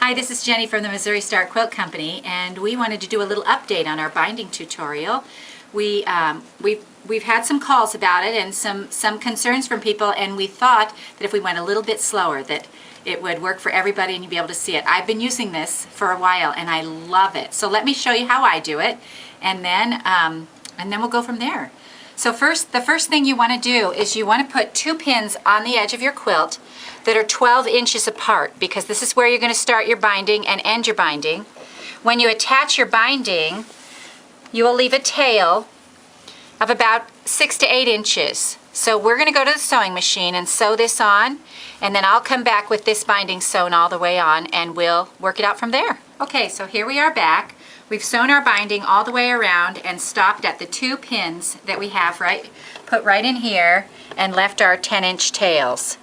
Hi, this is Jenny from the Missouri Star Quilt Company, and we wanted to do a little update on our binding tutorial. We've had some calls about it and some concerns from people, and we thought that if we went a little bit slower that it would work for everybody and you'd be able to see it. I've been using this for a while and I love it. So let me show you how I do it, and then we'll go from there. So the first thing you want to do is you want to put 2 pins on the edge of your quilt that are 12 inches apart, because this is where you're going to start your binding and end your binding. When you attach your binding, you will leave a tail of about 6 to 8 inches. So we're going to go to the sewing machine and sew this on, and then I'll come back with this binding sewn all the way on and we'll work it out from there. Okay, so here we are back. We've sewn our binding all the way around and stopped at the 2 pins that we have put right in here and left our 10-inch tails.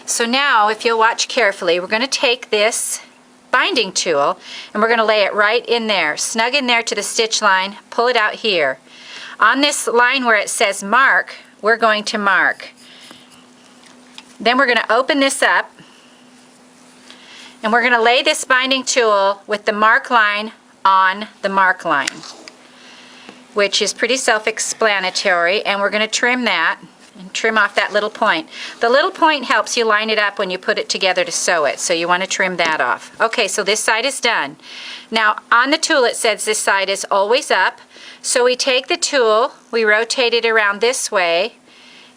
So now, if you'll watch carefully, we're going to take this binding tool and we're going to lay it right in there, snug in there to the stitch line, pull it out here. On this line where it says mark, we're going to mark. Then we're going to open this up and we're going to lay this binding tool with the mark line on the mark line, which is pretty self-explanatory, and we're going to trim that and trim off that little point. The little point helps you line it up when you put it together to sew it, so you want to trim that off. Okay, so this side is done. Now on the tool it says this side is always up, so we take the tool, we rotate it around this way,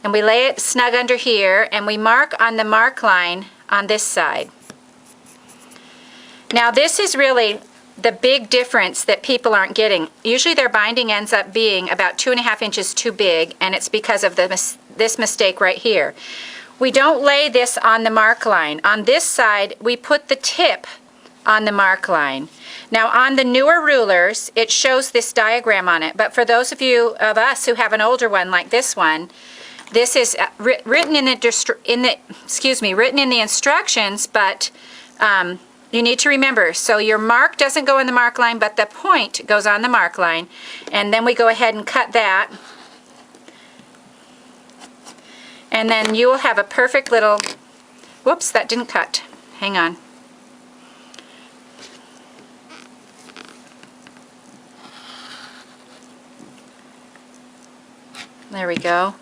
and we lay it snug under here, and we mark on the mark line on this side. Now this is really the big difference that people aren't getting. Usually their binding ends up being about 2.5 inches too big, and it's because of this mistake right here. We don't lay this on the mark line. On this side, we put the tip on the mark line. Now on the newer rulers, it shows this diagram on it, but for those of us who have an older one like this one, this is written in the instructions, but you need to remember, so your mark doesn't go in the mark line, but the point goes on the mark line. And then we go ahead and cut that. And then you will have a perfect little, whoops, that didn't cut. Hang on. There we go.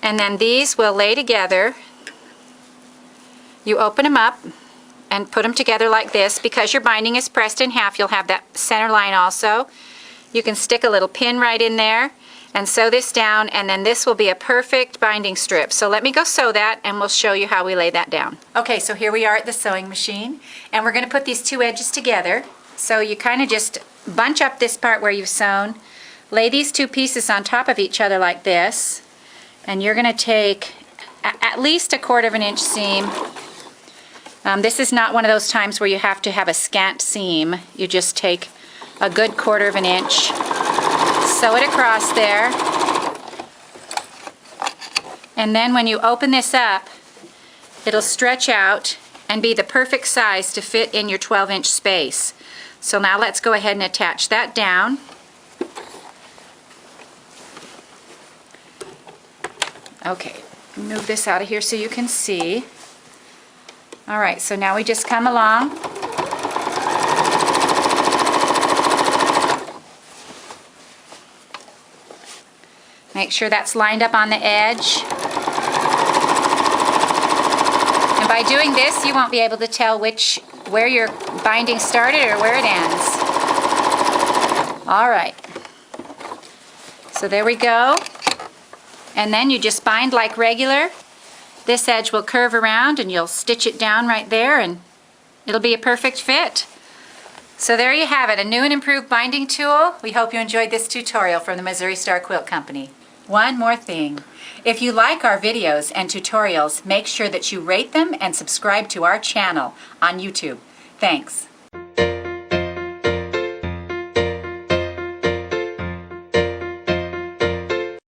And then these will lay together. You open them up and put them together like this. Because your binding is pressed in half, you'll have that center line also. You can stick a little pin right in there and sew this down, and then this will be a perfect binding strip. So let me go sew that and we'll show you how we lay that down. Okay, so here we are at the sewing machine, and we're going to put these 2 edges together. So you kind of just bunch up this part where you've sewn, lay these 2 pieces on top of each other like this, and you're going to take at least 1/4 inch seam. This is not one of those times where you have to have a scant seam. You just take a good 1/4 inch, sew it across there, and then when you open this up, it'll stretch out and be the perfect size to fit in your 12-inch space. So now let's go ahead and attach that down. Okay, move this out of here so you can see. All right, so now we just come along. Make sure that's lined up on the edge. And by doing this, you won't be able to tell where your binding started or where it ends. All right. So there we go. And then you just bind like regular. This edge will curve around and you'll stitch it down right there and it'll be a perfect fit. So there you have it, a new and improved binding tool. We hope you enjoyed this tutorial from the Missouri Star Quilt Company. One more thing. If you like our videos and tutorials, make sure that you rate them and subscribe to our channel on YouTube. Thanks.